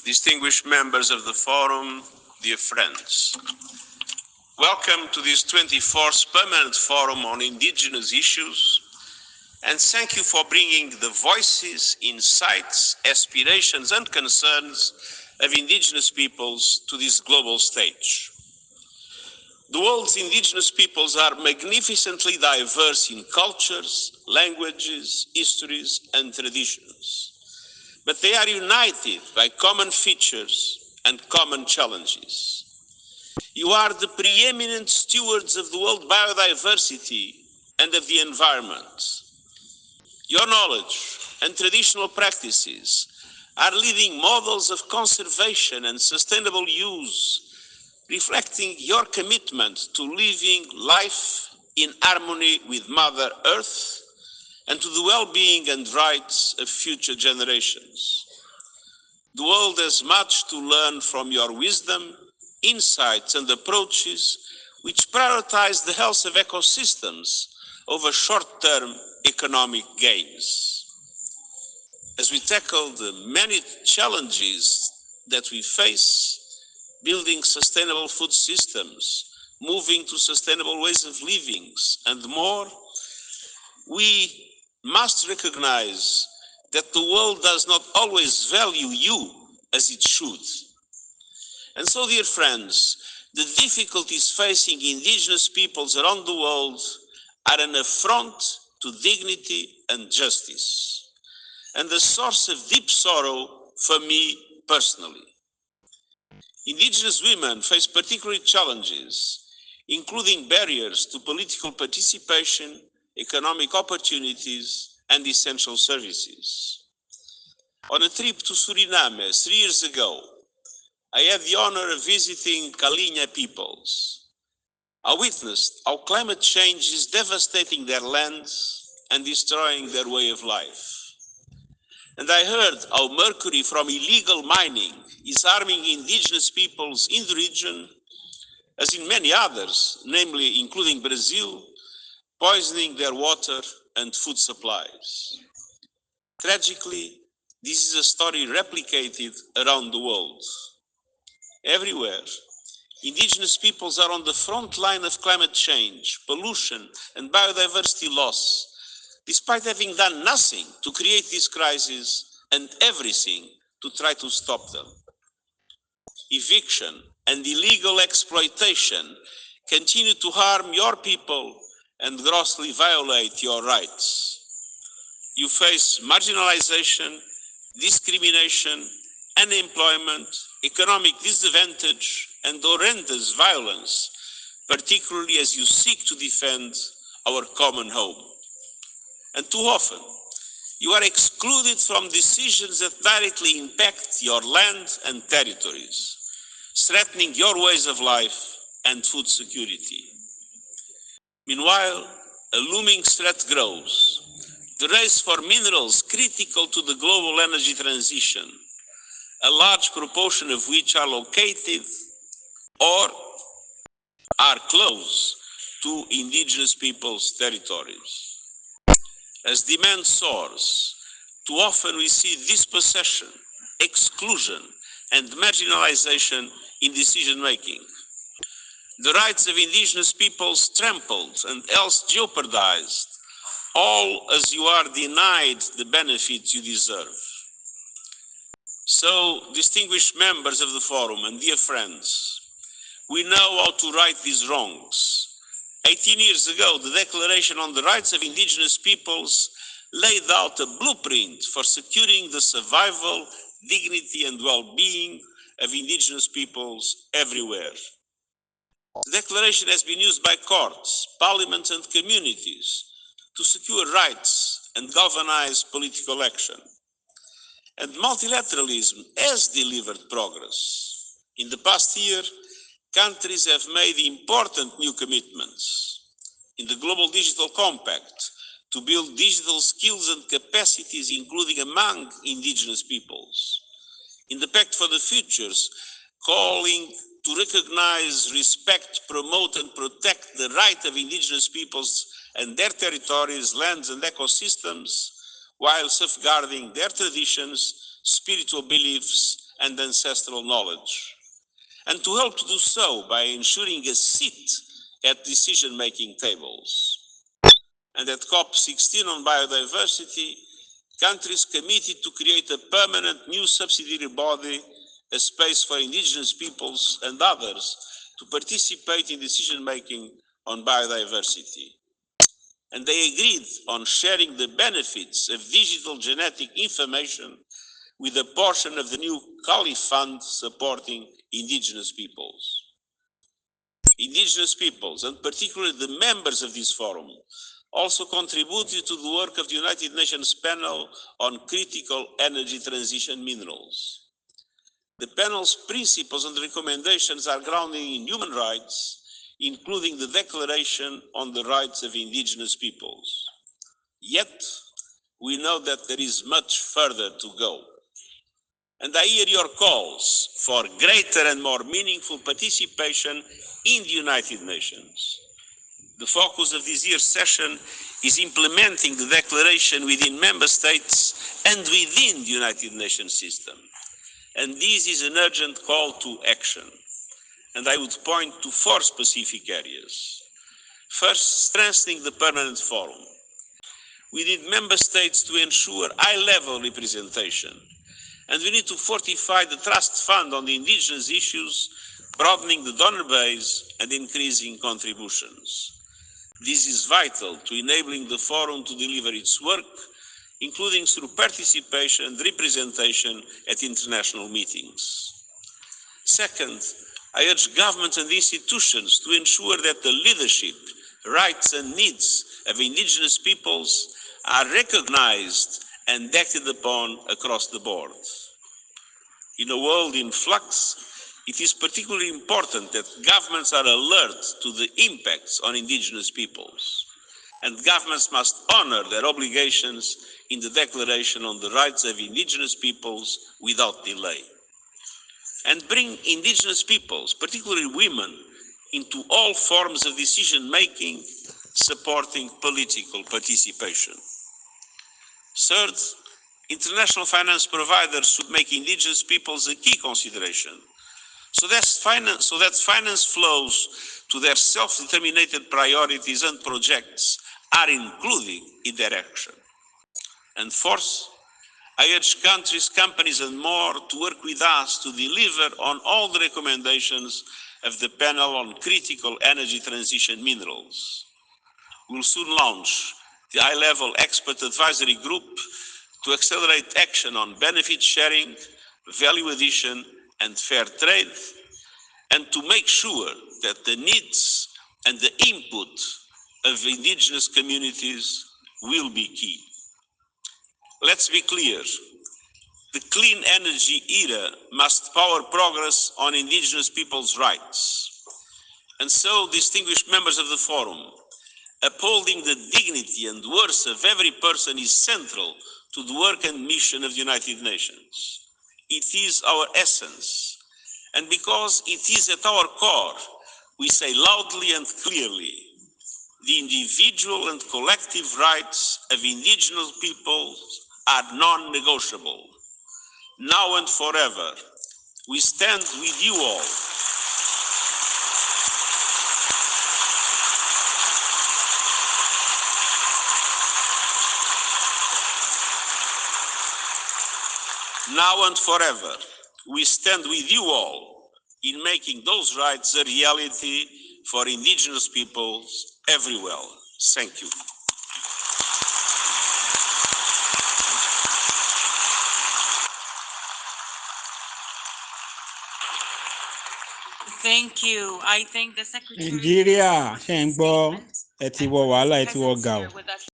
Distinguished members of the Forum, dear friends. Welcome to this 24th Permanent Forum on Indigenous Issues, and thank you for bringing the voices, insights, aspirations and concerns of indigenous peoples to this global stage. The world's indigenous peoples are magnificently diverse in cultures, languages, histories and traditions. But they are united by common features and common challenges. You are the preeminent stewards of the world biodiversity and of the environment. Your knowledge and traditional practices are leading models of conservation and sustainable use, reflecting your commitment to living life in harmony with Mother Earth and to the well-being and rights of future generations. The world has much to learn from your wisdom, insights and approaches which prioritize the health of ecosystems over short-term economic gains. As we tackle the many challenges that we face, building sustainable food systems, moving to sustainable ways of living, and more, we must recognize that the world does not always value you as it should. And so, dear friends, the difficulties facing indigenous peoples around the world are an affront to dignity and justice, and a source of deep sorrow for me personally. Indigenous women face particular challenges, including barriers to political participation, economic opportunities, and essential services. On a trip to Suriname 3 years ago, I had the honor of visiting Kalinga peoples. I witnessed how climate change is devastating their lands and destroying their way of life. And I heard how mercury from illegal mining is harming indigenous peoples in the region, as in many others, namely including Brazil, poisoning their water and food supplies. Tragically, this is a story replicated around the world. Everywhere, indigenous peoples are on the front line of climate change, pollution, and biodiversity loss, despite having done nothing to create this crisis and everything to try to stop them. Eviction and illegal exploitation continue to harm your people and grossly violate your rights. You face marginalization, discrimination, unemployment, economic disadvantage, and horrendous violence, particularly as you seek to defend our common home. And too often, you are excluded from decisions that directly impact your land and territories, threatening your ways of life and food security. Meanwhile, a looming threat grows. The race for minerals critical to the global energy transition, a large proportion of which are located or are close to indigenous peoples' territories. As demand soars, too often we see dispossession, exclusion, and marginalization in decision-making. The rights of indigenous peoples trampled and else jeopardized, all as you are denied the benefits you deserve. So, distinguished members of the Forum and dear friends, we know how to right these wrongs. 18 years ago, the Declaration on the Rights of Indigenous Peoples laid out a blueprint for securing the survival, dignity and well-being of indigenous peoples everywhere. The Declaration has been used by courts, parliaments and communities to secure rights and galvanize political action. And multilateralism has delivered progress. In the past year, countries have made important new commitments. In the Global Digital Compact, to build digital skills and capacities, including among indigenous peoples. In the Pact for the Futures, calling to recognize, respect, promote and protect the right of indigenous peoples and their territories, lands and ecosystems, while safeguarding their traditions, spiritual beliefs, and ancestral knowledge, and to help to do so by ensuring a seat at decision-making tables. And at COP16 on biodiversity, countries committed to create a permanent new subsidiary body, a space for indigenous peoples and others to participate in decision-making on biodiversity. And they agreed on sharing the benefits of digital genetic information with a portion of the new Kali Fund supporting indigenous peoples. Indigenous peoples, and particularly the members of this forum, also contributed to the work of the United Nations panel on critical energy transition minerals. The panel's principles and recommendations are grounded in human rights, including the Declaration on the Rights of Indigenous Peoples. Yet, we know that there is much further to go. And I hear your calls for greater and more meaningful participation in the United Nations. The focus of this year's session is implementing the declaration within member states and within the United Nations system. And this is an urgent call to action. And I would point to 4 specific areas. First, strengthening the permanent forum. We need member states to ensure high-level representation. And we need to fortify the trust fund on the indigenous issues, broadening the donor base and increasing contributions. This is vital to enabling the forum to deliver its work, including through participation and representation at international meetings. Second, I urge governments and institutions to ensure that the leadership, rights and needs of indigenous peoples are recognized and acted upon across the board. In a world in flux, it is particularly important that governments are alert to the impacts on indigenous peoples, and governments must honor their obligations in the Declaration on the Rights of Indigenous Peoples without delay, and bring indigenous peoples, particularly women, into all forms of decision-making, supporting political participation. Third, international finance providers should make indigenous peoples a key consideration, so that finance flows to their self-determined priorities and projects are included in their action. And fourth, I urge countries, companies and more to work with us to deliver on all the recommendations of the panel on critical energy transition minerals. We'll soon launch the high-level expert advisory group to accelerate action on benefit sharing, value addition, and fair trade, and to make sure that the needs and the input of indigenous communities will be key. Let's be clear, the clean energy era must power progress on indigenous people's rights. And so, distinguished members of the forum, upholding the dignity and worth of every person is central to the work and mission of the United Nations. It is our essence. And because it is at our core, we say loudly and clearly, the individual and collective rights of indigenous peoples are non-negotiable. Now and forever, we stand with you all. Now and forever, we stand with you all in making those rights a reality for indigenous peoples everywhere. Thank you. Thank you. I thank the Secretary. Nigeria, ṣe ń gbọ́ ẹ ti wọ wàhálà ẹ ti wọ gàù.